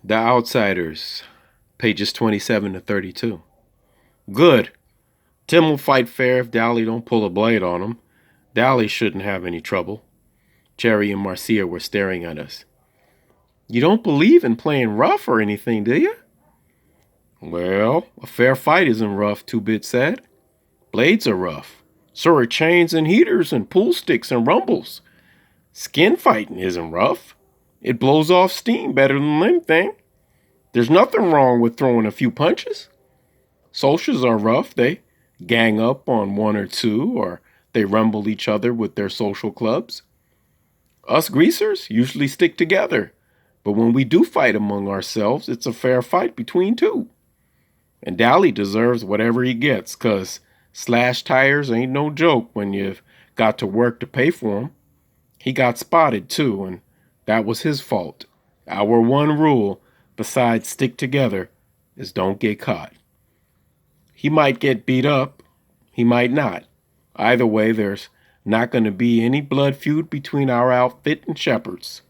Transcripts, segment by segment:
The Outsiders, pages 27 to 32. Good. Tim will fight fair if Dally don't pull a blade on him. Dally shouldn't have any trouble. Cherry and Marcia were staring at us. You don't believe in playing rough or anything, do you? Well, a fair fight isn't rough, Two Bit said. Blades are rough. So are chains and heaters and pool sticks and rumbles. Skin fighting isn't rough. It blows off steam better than anything. There's nothing wrong with throwing a few punches. Socials are rough. They gang up on one or two, or they rumble each other with their social clubs. Us greasers usually stick together, but when we do fight among ourselves, it's a fair fight between two. And Dally deserves whatever he gets, 'cause slash tires ain't no joke when you've got to work to pay for 'em. He got spotted too, and that was his fault. Our one rule, besides stick together, is don't get caught. He might get beat up, he might not. Either way, there's not going to be any blood feud between our outfit and Shepard's.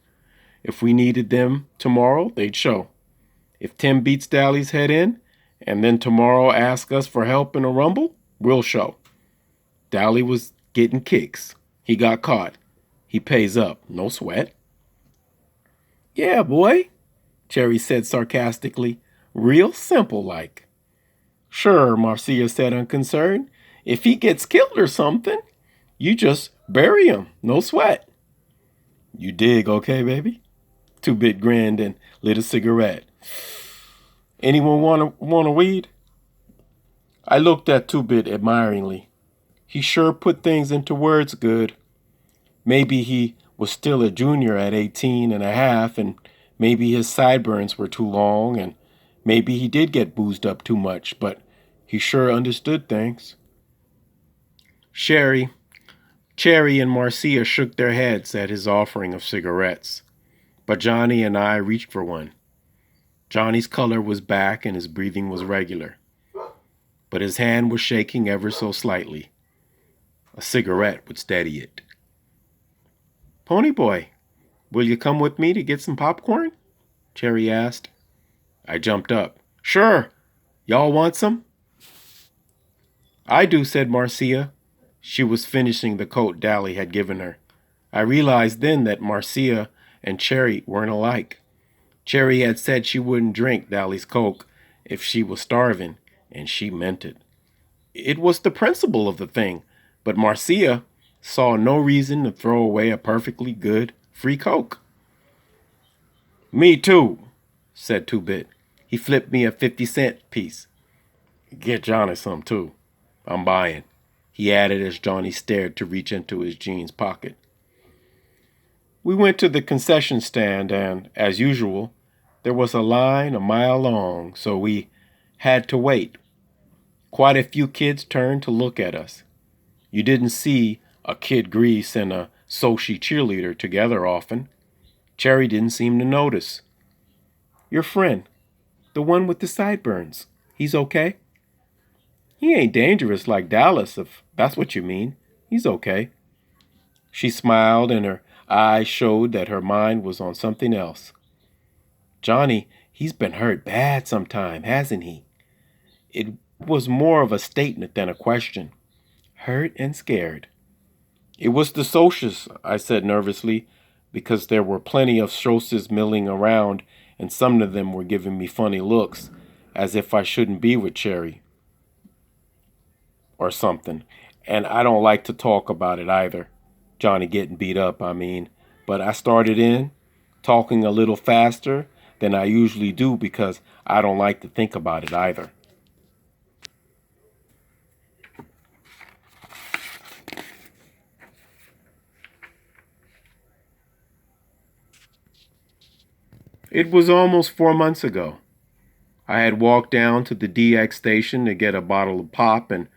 If we needed them tomorrow, they'd show. If Tim beats Dally's head in, and then tomorrow asks us for help in a rumble, we'll show. Dally was getting kicks. He got caught. He pays up. No sweat. Yeah, boy, Cherry said sarcastically. Real simple like. Sure, Marcia said unconcerned. If he gets killed or something, you just bury him. No sweat. You dig, okay, baby? Two Bit grinned and lit a cigarette. Anyone want a weed? I looked at Two Bit admiringly. He sure put things into words good. Maybe he was still a junior at 18 and a half, and maybe his sideburns were too long, and maybe he did get boozed up too much, but he sure understood things. Cherry and Marcia shook their heads at his offering of cigarettes, but Johnny and I reached for one. Johnny's color was back and his breathing was regular, but his hand was shaking ever so slightly. A cigarette would steady it. Ponyboy, will you come with me to get some popcorn? Cherry asked. I jumped up. Sure. Y'all want some? I do, said Marcia. She was finishing the coat Dally had given her. I realized then that Marcia and Cherry weren't alike. Cherry had said she wouldn't drink Dally's Coke if she was starving, and she meant it. It was the principle of the thing, but Marcia saw no reason to throw away a perfectly good free Coke. Me too, said Two Bit. He flipped me a 50-cent piece. Get Johnny some too. I'm buying, he added as Johnny stared to reach into his jeans pocket. We went to the concession stand and, as usual, there was a line a mile long, so we had to wait. Quite a few kids turned to look at us. You didn't see a Kid Grease and a Sochi cheerleader together often. Cherry didn't seem to notice. Your friend, the one with the sideburns, he's okay? He ain't dangerous like Dallas, if that's what you mean. He's okay. She smiled and her eyes showed that her mind was on something else. Johnny, he's been hurt bad sometime, hasn't he? It was more of a statement than a question. Hurt and scared. It was the socials, I said nervously, because there were plenty of socials milling around, and some of them were giving me funny looks, as if I shouldn't be with Cherry. Or something. And I don't like to talk about it either. Johnny getting beat up, I mean. But I started in, talking a little faster than I usually do because I don't like to think about it either. It was almost 4 months ago. I had walked down to the DX station to get a bottle of pop and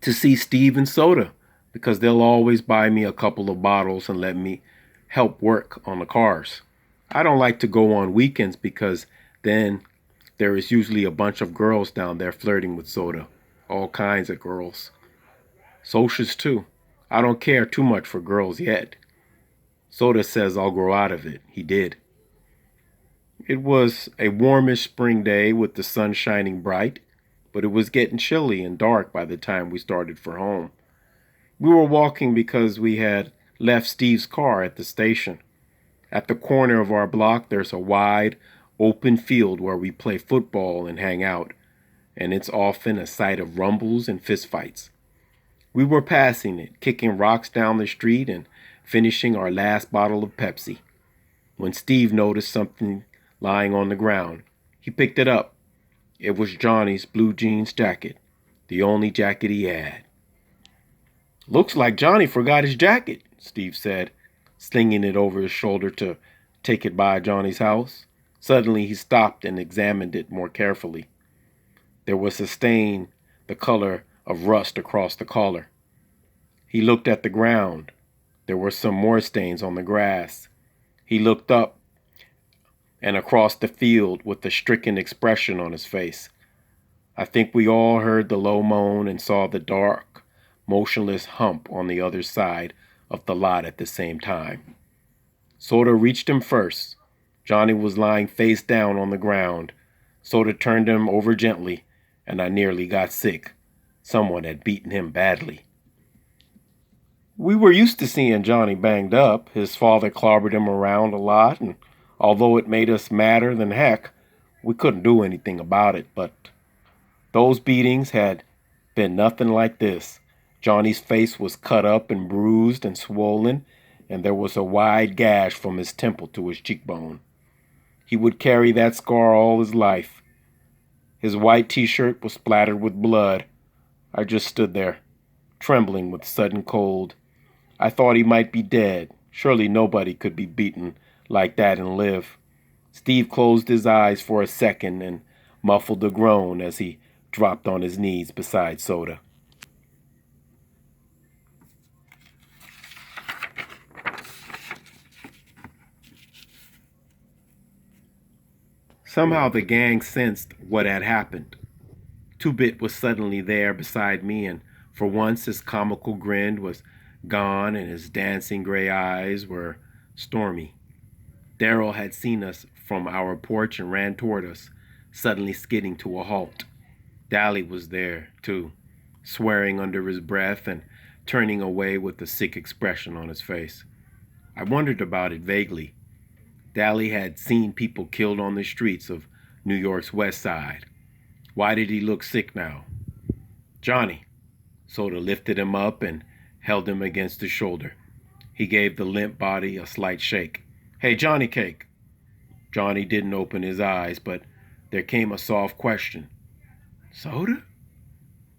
to see Steve and Soda because they'll always buy me a couple of bottles and let me help work on the cars. I don't like to go on weekends because then there is usually a bunch of girls down there flirting with Soda. All kinds of girls. Socials too. I don't care too much for girls yet. Soda says I'll grow out of it. He did. It was a warmish spring day with the sun shining bright, but it was getting chilly and dark by the time we started for home. We were walking because we had left Steve's car at the station. At the corner of our block, there's a wide, open field where we play football and hang out, and it's often a sight of rumbles and fistfights. We were passing it, kicking rocks down the street and finishing our last bottle of Pepsi, when Steve noticed something lying on the ground. He picked it up. It was Johnny's blue jeans jacket, the only jacket he had. "Looks like Johnny forgot his jacket," Steve said, slinging it over his shoulder to take it by Johnny's house. Suddenly he stopped and examined it more carefully. There was a stain the color of rust across the collar. He looked at the ground. There were some more stains on the grass. He looked up and across the field with a stricken expression on his face. I think we all heard the low moan and saw the dark, motionless hump on the other side of the lot at the same time. Soda reached him first. Johnny was lying face down on the ground. Soda turned him over gently, and I nearly got sick. Someone had beaten him badly. We were used to seeing Johnny banged up. His father clobbered him around a lot, and although it made us madder than heck, we couldn't do anything about it. But those beatings had been nothing like this. Johnny's face was cut up and bruised and swollen, and there was a wide gash from his temple to his cheekbone. He would carry that scar all his life. His white t-shirt was splattered with blood. I just stood there, trembling with sudden cold. I thought he might be dead. Surely nobody could be beaten like that and live. Steve closed his eyes for a second and muffled a groan as he dropped on his knees beside Soda. Somehow the gang sensed what had happened. Two-Bit was suddenly there beside me, and for once his comical grin was gone and his dancing gray eyes were stormy. Daryl had seen us from our porch and ran toward us, suddenly skidding to a halt. Dally was there, too, swearing under his breath and turning away with a sick expression on his face. I wondered about it vaguely. Dally had seen people killed on the streets of New York's West Side. Why did he look sick now? "Johnny." Soda lifted him up and held him against his shoulder. He gave the limp body a slight shake. "Hey, Johnny Cake." Johnny didn't open his eyes, but there came a soft question. "Soda?"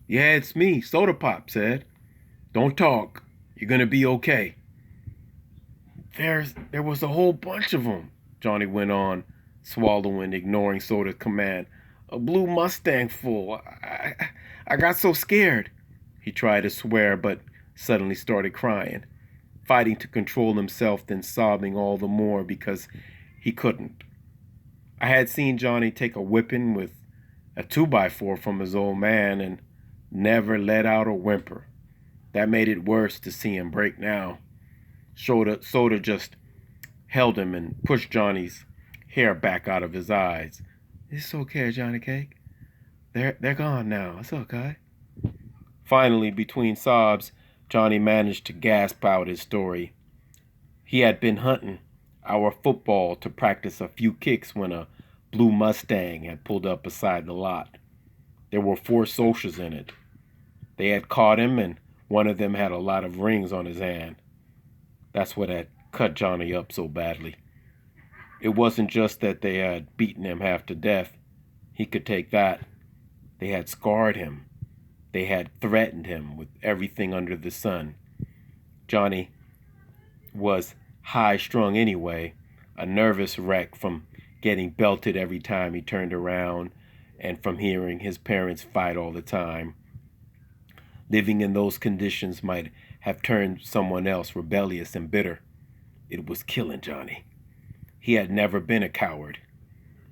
"Yeah, it's me," Soda Pop said. "Don't talk. You're gonna be okay." There was a whole bunch of them," Johnny went on, swallowing, ignoring Soda's command. "A blue Mustang full. I got so scared." He tried to swear, but suddenly started crying, fighting to control himself, then sobbing all the more because he couldn't. I had seen Johnny take a whipping with a 2x4 from his old man and never let out a whimper. That made it worse to see him break now. Soda just held him and pushed Johnny's hair back out of his eyes. "It's okay, Johnny Cake. They're gone now. It's okay." Finally, between sobs, Johnny managed to gasp out his story. He had been hunting our football to practice a few kicks when a blue Mustang had pulled up beside the lot. There were 4 soldiers in it. They had caught him, and one of them had a lot of rings on his hand. That's what had cut Johnny up so badly. It wasn't just that they had beaten him half to death. He could take that. They had scarred him. They had threatened him with everything under the sun. Johnny was high-strung anyway, a nervous wreck from getting belted every time he turned around and from hearing his parents fight all the time. Living in those conditions might have turned someone else rebellious and bitter. It was killing Johnny. He had never been a coward.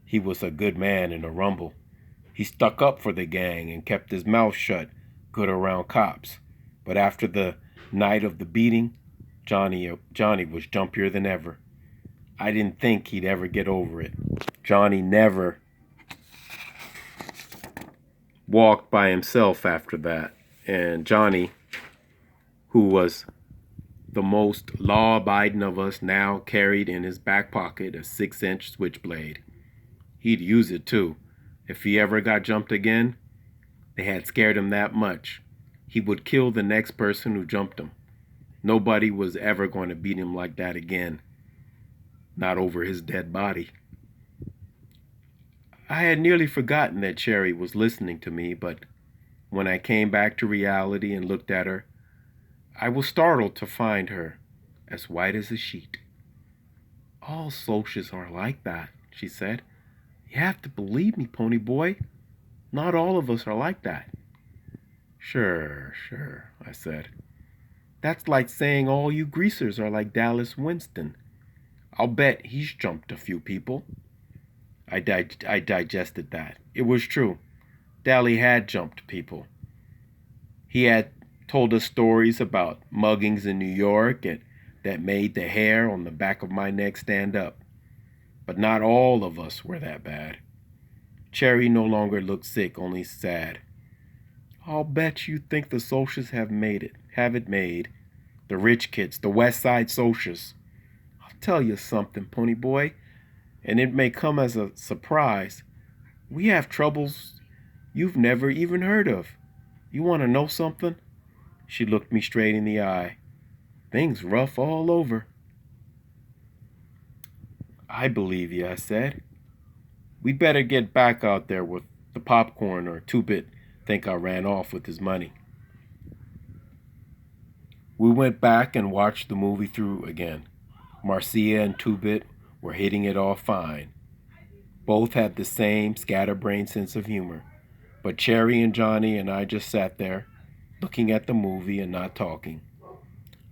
He was a good man in a rumble. He stuck up for the gang and kept his mouth shut, good around cops. But after the night of the beating, Johnny was jumpier than ever. I didn't think he'd ever get over it. Johnny never walked by himself after that. And Johnny, who was the most law-abiding of us, now carried in his back pocket a 6-inch switchblade. He'd use it too. If he ever got jumped again, they had scared him that much, he would kill the next person who jumped him. Nobody was ever going to beat him like that again. Not over his dead body. I had nearly forgotten that Cherry was listening to me, but when I came back to reality and looked at her, I was startled to find her as white as a sheet. "All Socs are like that," she said. "You have to believe me, Pony Boy. Not all of us are like that." Sure, I said. "That's like saying all you greasers are like Dallas Winston. I'll bet he's jumped a few people." I digested that. It was true. Dally had jumped people. He had told us stories about muggings in New York that made the hair on the back of my neck stand up. But not all of us were that bad. Cherry no longer looked sick, only sad. "I'll bet you think the Socs have it made. The rich kids, the West Side Socs. I'll tell you something, Pony Boy, and it may come as a surprise. We have troubles you've never even heard of. You want to know something?" She looked me straight in the eye. "Things rough all over." "I believe you," I said. "We'd better get back out there with the popcorn, or Two-Bit think I ran off with his money." We went back and watched the movie through again. Marcia and Two-Bit were hitting it off fine. Both had the same scatterbrained sense of humor. But Cherry and Johnny and I just sat there, looking at the movie and not talking.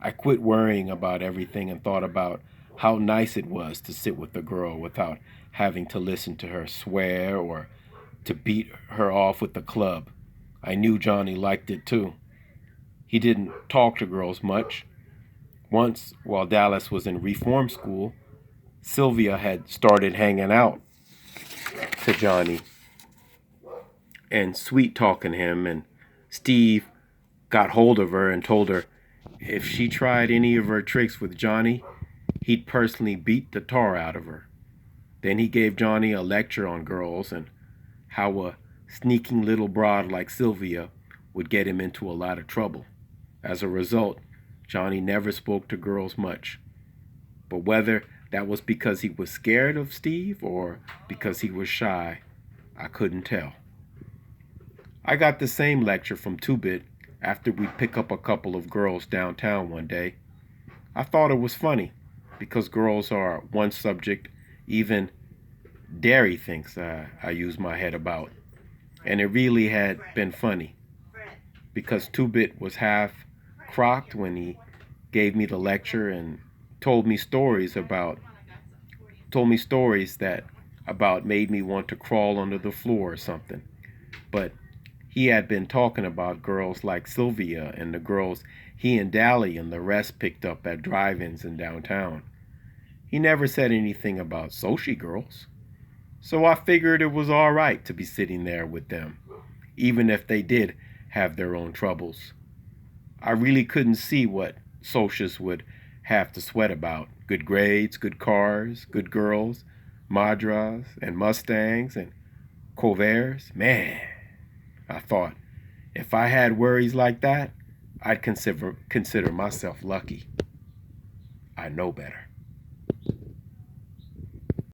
I quit worrying about everything and thought about how nice it was to sit with the girl without having to listen to her swear or to beat her off with the club. I knew Johnny liked it too. He didn't talk to girls much. Once, while Dallas was in reform school, Sylvia had started hanging out to Johnny and sweet-talking him, and Steve got hold of her and told her if she tried any of her tricks with Johnny, he'd personally beat the tar out of her. Then he gave Johnny a lecture on girls and how a sneaking little broad like Sylvia would get him into a lot of trouble. As a result, Johnny never spoke to girls much. But whether that was because he was scared of Steve or because he was shy, I couldn't tell. I got the same lecture from Two-Bit after we'd pick up a couple of girls downtown one day. I thought it was funny because girls are one subject even Derry thinks I use my head about. And it really had been funny because Two-Bit was half crocked when he gave me the lecture and told me stories that about made me want to crawl under the floor or something. But he had been talking about girls like Sylvia and the girls he and Dally and the rest picked up at drive-ins in downtown. He never said anything about Soci girls. So I figured it was all right to be sitting there with them, even if they did have their own troubles. I really couldn't see what Socs would have to sweat about. Good grades, good cars, good girls, Madras and Mustangs and Covers. Man, I thought, if I had worries like that, I'd consider myself lucky. I know better.